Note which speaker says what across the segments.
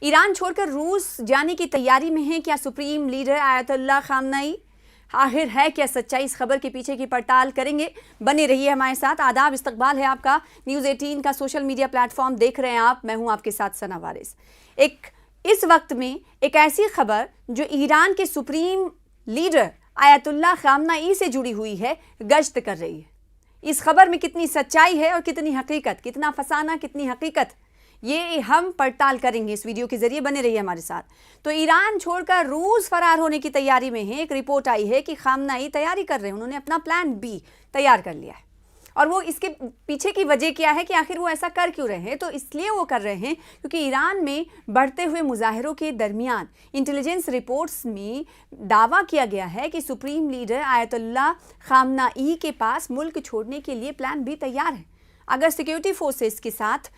Speaker 1: ایران چھوڑ کر روس جانے کی تیاری میں ہیں کیا سپریم لیڈر آیت اللہ خامنئی؟ آخر ہے کیا سچائی؟ اس خبر کے پیچھے کی پڑتال کریں گے، بنے رہیے ہمارے ساتھ۔ آداب، استقبال ہے آپ کا نیوز 18 کا سوشل میڈیا پلیٹ فارم دیکھ رہے ہیں آپ، میں ہوں آپ کے ساتھ ثنا وارث۔ اس وقت میں ایک ایسی خبر جو ایران کے سپریم لیڈر آیت اللہ خامنئی سے جڑی ہوئی ہے، گشت کر رہی ہے۔ اس خبر میں کتنی سچائی ہے اور کتنی حقیقت، کتنا فسانہ کتنی حقیقت، یہ ہم پڑتال کریں گے اس ویڈیو کے ذریعے، بنے رہیے ہمارے ساتھ۔ تو ایران چھوڑ کر روس فرار ہونے کی تیاری میں ہے۔ ایک رپورٹ آئی ہے کہ خامنئی تیاری کر رہے ہیں، انہوں نے اپنا پلان بی تیار کر لیا ہے، اور وہ اس کے پیچھے کی وجہ کیا ہے کہ آخر وہ ایسا کر کیوں رہے ہیں؟ تو اس لیے وہ کر رہے ہیں کیونکہ ایران میں بڑھتے ہوئے مظاہروں کے درمیان انٹیلیجنس رپورٹس میں دعویٰ کیا گیا ہے کہ سپریم لیڈر آیت اللہ خامنئی کے پاس ملک چھوڑنے کے لیے پلان بی تیار ہے۔ اگر سیکیورٹی فورسز کے ساتھ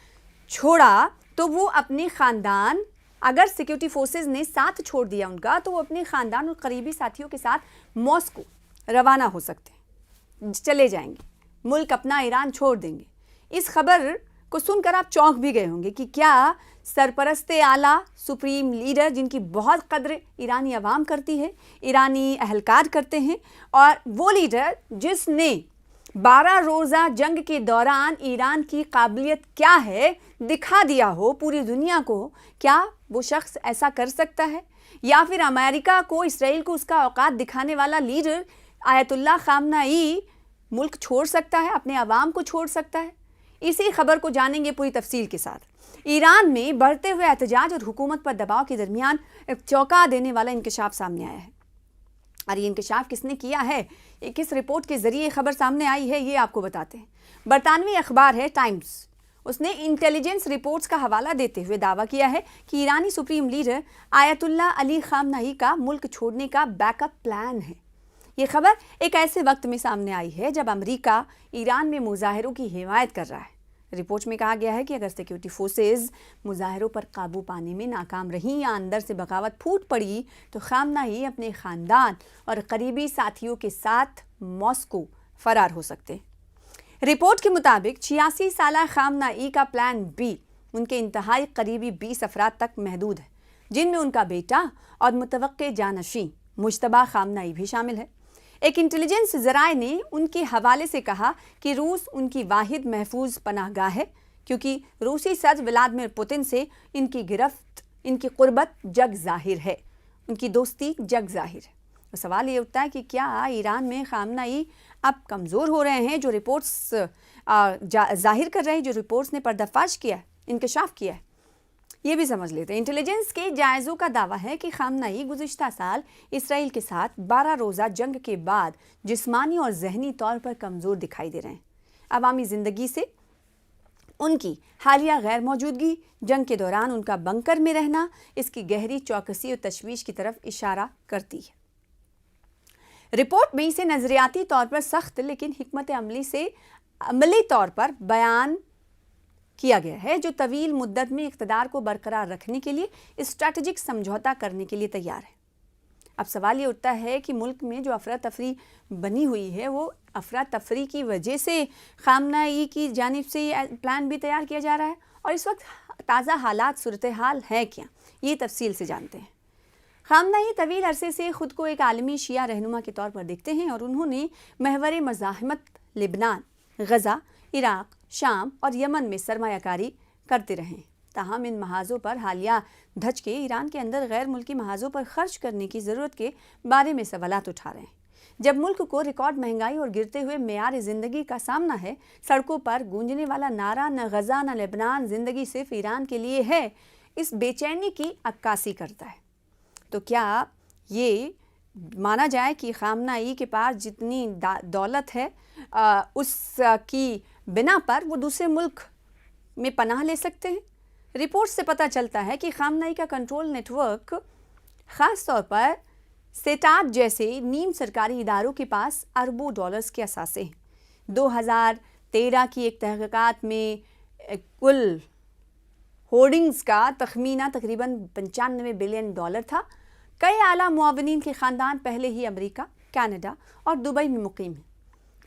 Speaker 1: چھوڑا تو وہ اپنے خاندان، اگر سیکیورٹی فورسز نے ساتھ چھوڑ دیا ان کا، تو وہ اپنے خاندان اور قریبی ساتھیوں کے ساتھ ماسکو روانہ ہو سکتے ہیں، چلے جائیں گے، ملک اپنا ایران چھوڑ دیں گے۔ اس خبر کو سن کر آپ چونک بھی گئے ہوں گے کہ کیا سرپرست اعلیٰ سپریم لیڈر، جن کی بہت قدر ایرانی عوام کرتی ہے، ایرانی اہلکار کرتے ہیں، اور وہ لیڈر جس نے 12 روزہ جنگ کے دوران ایران کی قابلیت کیا ہے دکھا دیا ہو پوری دنیا کو، کیا وہ شخص ایسا کر سکتا ہے؟ یا پھر امریکہ کو، اسرائیل کو اس کا اوقات دکھانے والا لیڈر آیت اللہ خامنئی ملک چھوڑ سکتا ہے، اپنے عوام کو چھوڑ سکتا ہے؟ اسی خبر کو جانیں گے پوری تفصیل کے ساتھ۔ ایران میں بڑھتے ہوئے احتجاج اور حکومت پر دباؤ کے درمیان ایک چونکا دینے والا انکشاف سامنے آیا ہے، اور یہ انکشاف کس نے کیا ہے، کس رپورٹ کے ذریعے خبر سامنے آئی ہے، یہ آپ کو بتاتے ہیں۔ برطانوی اخبار ہے ٹائمز، اس نے انٹیلیجنس رپورٹس کا حوالہ دیتے ہوئے دعویٰ کیا ہے کہ ایرانی سپریم لیڈر آیت اللہ علی خامنئی کا ملک چھوڑنے کا بیک اپ پلان ہے۔ یہ خبر ایک ایسے وقت میں سامنے آئی ہے جب امریکہ ایران میں مظاہروں کی حمایت کر رہا ہے۔ رپورٹ میں کہا گیا ہے کہ اگر سیکیورٹی فورسز مظاہروں پر قابو پانے میں ناکام رہیں یا اندر سے بغاوت پھوٹ پڑی تو خامنئی اپنے خاندان اور قریبی ساتھیوں کے ساتھ ماسکو فرار ہو سکتے۔ رپورٹ کے مطابق 86 سالہ خامنئی کا پلان بی ان کے انتہائی قریبی 20 افراد تک محدود ہے، جن میں ان کا بیٹا اور متوقع جانشین مجتبیٰ خامنئی بھی شامل ہے۔ ایک انٹیلیجنس ذرائع نے ان کے حوالے سے کہا کہ روس ان کی واحد محفوظ پناہ گاہ ہے، کیونکہ روسی صدر ولادیمیر پوتن سے ان کی گرفت، ان کی قربت جگ ظاہر ہے، ان کی دوستی جگ ظاہر ہے۔ تو سوال یہ اٹھتا ہے کہ کیا ایران میں خامنئی اب کمزور ہو رہے ہیں؟ جو رپورٹس ظاہر کر رہے ہیں، جو رپورٹس نے پردہ فاش کیا ہے، انکشاف کیا ہے، یہ بھی سمجھ لیتے ہیں۔ انٹیلیجنس کے جائزوں کا دعویٰ ہے کہ خامنئی گزشتہ سال اسرائیل کے ساتھ 12 روزہ جنگ کے بعد جسمانی اور ذہنی طور پر کمزور دکھائی دے رہے ہیں۔ عوامی زندگی سے ان کی حالیہ غیر موجودگی، جنگ کے دوران ان کا بنکر میں رہنا، اس کی گہری چوکسی اور تشویش کی طرف اشارہ کرتی ہے۔ رپورٹ میں اسے نظریاتی طور پر سخت لیکن حکمت عملی سے عملی طور پر بیان کیا گیا ہے، جو طویل مدت میں اقتدار کو برقرار رکھنے کے لیے اسٹریٹجک سمجھوتا کرنے کے لیے تیار ہے۔ اب سوال یہ اٹھتا ہے کہ ملک میں جو افراتفری بنی ہوئی ہے، وہ افراتفری کی وجہ سے خامنئی کی جانب سے یہ پلان بھی تیار کیا جا رہا ہے، اور اس وقت تازہ حالات صورتحال ہے کیا، یہ تفصیل سے جانتے ہیں۔ خامنئی طویل عرصے سے خود کو ایک عالمی شیعہ رہنما کے طور پر دیکھتے ہیں، اور انہوں نے محور مزاحمت لبنان، غزہ، عراق، شام اور یمن میں سرمایہ کاری کرتے رہے۔ تاہم ان محاذوں پر حالیہ دھچکے ایران کے اندر غیر ملکی محاذوں پر خرچ کرنے کی ضرورت کے بارے میں سوالات اٹھا رہے ہیں۔ جب ملک کو ریکارڈ مہنگائی اور گرتے ہوئے معیار زندگی کا سامنا ہے، سڑکوں پر گونجنے والا نعرہ نہ غزہ نہ لبنان، زندگی صرف ایران کے لیے ہے، اس بے چینی کی عکاسی کرتا ہے۔ تو کیا یہ مانا جائے کہ خامنئی کے پاس جتنی دولت ہے، اس کی بنا پر وہ دوسرے ملک میں پناہ لے سکتے ہیں؟ رپورٹ سے پتہ چلتا ہے کہ خامنئی کا کنٹرول نیٹ ورک خاص طور پر سیٹاب جیسے نیم سرکاری اداروں کے پاس اربوں ڈالرز کے اثاثے ہیں۔ 2013 کی ایک تحقیقات میں کل ہولڈنگز کا تخمینہ تقریباً 95 بلین ڈالر تھا۔ کئی اعلیٰ معاونین کے خاندان پہلے ہی امریکہ، کینیڈا اور دبئی میں مقیم ہیں۔